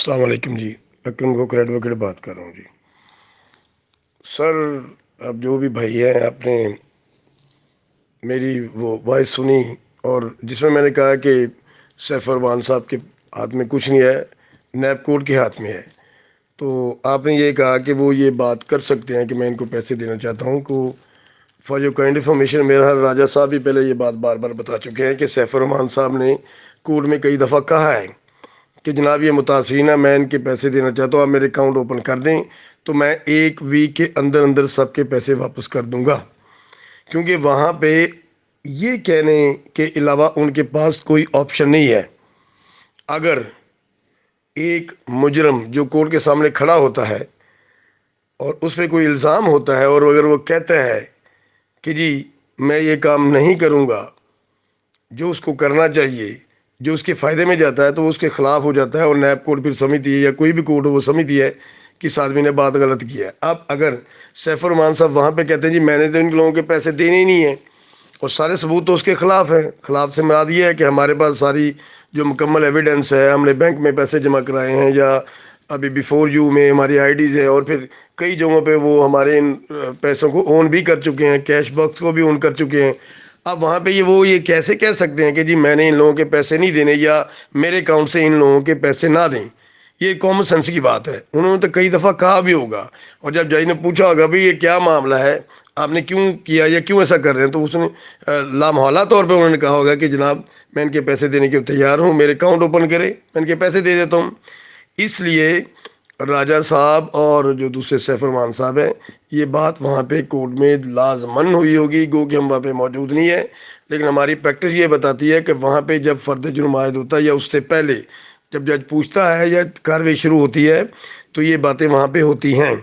السلام علیکم جی، اکرم cooker advocate بات کر رہا ہوں جی سر۔ اب جو بھی بھائی ہیں، آپ نے میری وہ وائس سنی اور جس میں نے کہا کہ سیف ارمان صاحب کے ہاتھ میں کچھ نہیں ہے، نیب کوڈ کے ہاتھ میں ہے، تو آپ نے یہ کہا کہ وہ یہ بات کر سکتے ہیں کہ میں ان کو پیسے دینا چاہتا ہوں کو فار یور کائنڈ انفارمیشن۔ میرا راجہ صاحب بھی پہلے یہ بات بار بار بتا چکے ہیں کہ سیف ارمان صاحب نے کورٹ میں کئی دفعہ کہا ہے کہ جناب یہ متاثرین ہے، میں ان کے پیسے دینا چاہتا ہوں، آپ میرے اکاؤنٹ اوپن کر دیں تو میں 1 ویک کے اندر اندر سب کے پیسے واپس کر دوں گا، کیونکہ وہاں پہ یہ کہنے کے علاوہ ان کے پاس کوئی آپشن نہیں ہے۔ اگر ایک مجرم جو کورٹ کے سامنے کھڑا ہوتا ہے اور اس پہ کوئی الزام ہوتا ہے اور اگر وہ کہتا ہے کہ جی میں یہ کام نہیں کروں گا جو اس کو کرنا چاہیے، جو اس کے فائدے میں جاتا ہے، تو وہ اس کے خلاف ہو جاتا ہے اور نیب کورٹ پھر سمجھتی ہے یا کوئی بھی کورٹ ہو وہ سمجھتی ہے کہ اس آدمی نے بات غلط کیا ہے۔ اب اگر سیف ارمان صاحب وہاں پہ کہتے ہیں جی میں نے تو ان لوگوں کے پیسے دینے ہی نہیں ہیں اور سارے ثبوت تو اس کے خلاف ہیں، خلاف سے مراد یہ ہے کہ ہمارے پاس ساری جو مکمل ایویڈنس ہے، ہم نے بینک میں پیسے جمع کرائے ہیں یا ابھی بیفور یو میں ہماری آئی ڈیز ہے، اور پھر کئی جگہوں پہ وہ ہمارے ان پیسوں کو اون بھی کر چکے ہیں، کیش باکس کو بھی اون کر چکے ہیں۔ اب وہاں پہ وہ یہ کیسے کہہ سکتے ہیں کہ جی میں نے ان لوگوں کے پیسے نہیں دینے یا میرے اکاؤنٹ سے ان لوگوں کے پیسے نہ دیں؟ یہ کامن سینس کی بات ہے، انہوں نے تو کئی دفعہ کہا بھی ہوگا، اور جب جج نے پوچھا ہوگا بھی یہ کیا معاملہ ہے، آپ نے کیوں کیا یا کیوں ایسا کر رہے ہیں، تو اس نے لامحالہ طور پہ انہوں نے کہا ہوگا کہ جناب میں ان کے پیسے دینے کے تیار ہوں، میرے اکاؤنٹ اوپن کرے میں ان کے پیسے دے دیتا ہوں۔ اس لیے راجہ صاحب اور جو دوسرے سیف ارمان صاحب ہیں، یہ بات وہاں پہ کورٹ میں لازمن ہوئی ہوگی، گو کہ ہم وہاں پہ موجود نہیں ہیں، لیکن ہماری پریکٹس یہ بتاتی ہے کہ وہاں پہ جب فرد جرم عائد ہوتا ہے یا اس سے پہلے جب جج پوچھتا ہے یا کارروائی شروع ہوتی ہے تو یہ باتیں وہاں پہ ہوتی ہیں،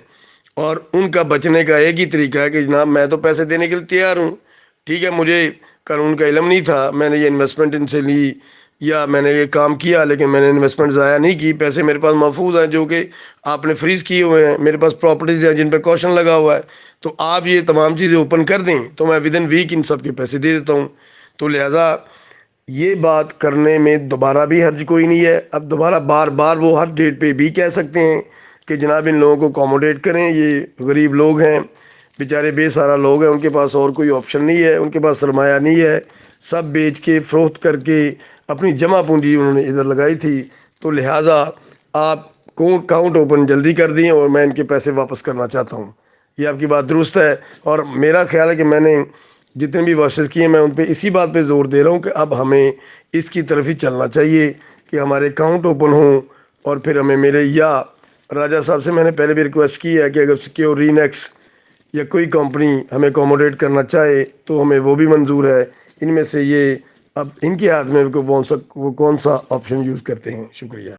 اور ان کا بچنے کا ایک ہی طریقہ ہے کہ جناب میں تو پیسے دینے کے لیے تیار ہوں، ٹھیک ہے، مجھے قانون کا علم نہیں تھا، میں نے یہ انویسٹمنٹ ان سے لی یا میں نے یہ کام کیا، لیکن میں نے انویسٹمنٹ ضائع نہیں کی، پیسے میرے پاس محفوظ ہیں جو کہ آپ نے فریز کیے ہوئے ہیں، میرے پاس پراپرٹیز ہیں جن پہ کوشن لگا ہوا ہے، تو آپ یہ تمام چیزیں اوپن کر دیں تو میں ود ان ویک ان سب کے پیسے دے دیتا ہوں۔ تو لہذا یہ بات کرنے میں دوبارہ بھی حرج کوئی نہیں ہے۔ اب دوبارہ بار بار وہ ہر ڈیٹ پہ بھی کہہ سکتے ہیں کہ جناب ان لوگوں کو اکوموڈیٹ کریں، یہ غریب لوگ ہیں، بیچارے بے سارا لوگ ہیں، ان کے پاس اور کوئی آپشن نہیں ہے، ان کے پاس سرمایہ نہیں ہے، سب بیچ کے فروخت کر کے اپنی جمع پونجی انہوں نے ادھر لگائی تھی، تو لہٰذا آپ اکاؤنٹ اوپن جلدی کر دیں اور میں ان کے پیسے واپس کرنا چاہتا ہوں۔ یہ آپ کی بات درست ہے، اور میرا خیال ہے کہ میں نے جتنے بھی ورسز کیے میں ان پہ اسی بات پہ زور دے رہا ہوں کہ اب ہمیں اس کی طرف ہی چلنا چاہیے کہ ہمارے اکاؤنٹ اوپن ہوں، اور پھر ہمیں میرے یا راجہ صاحب سے میں نے پہلے بھی ریکویسٹ کی ہے کہ اگر سیکیور رینیکس یا کوئی کمپنی ہمیں اکوموڈیٹ کرنا چاہے تو ہمیں وہ بھی منظور ہے۔ ان میں سے یہ اب ان کے ہاتھ میں وہ کون سا آپشن یوز کرتے ہیں۔ شکریہ۔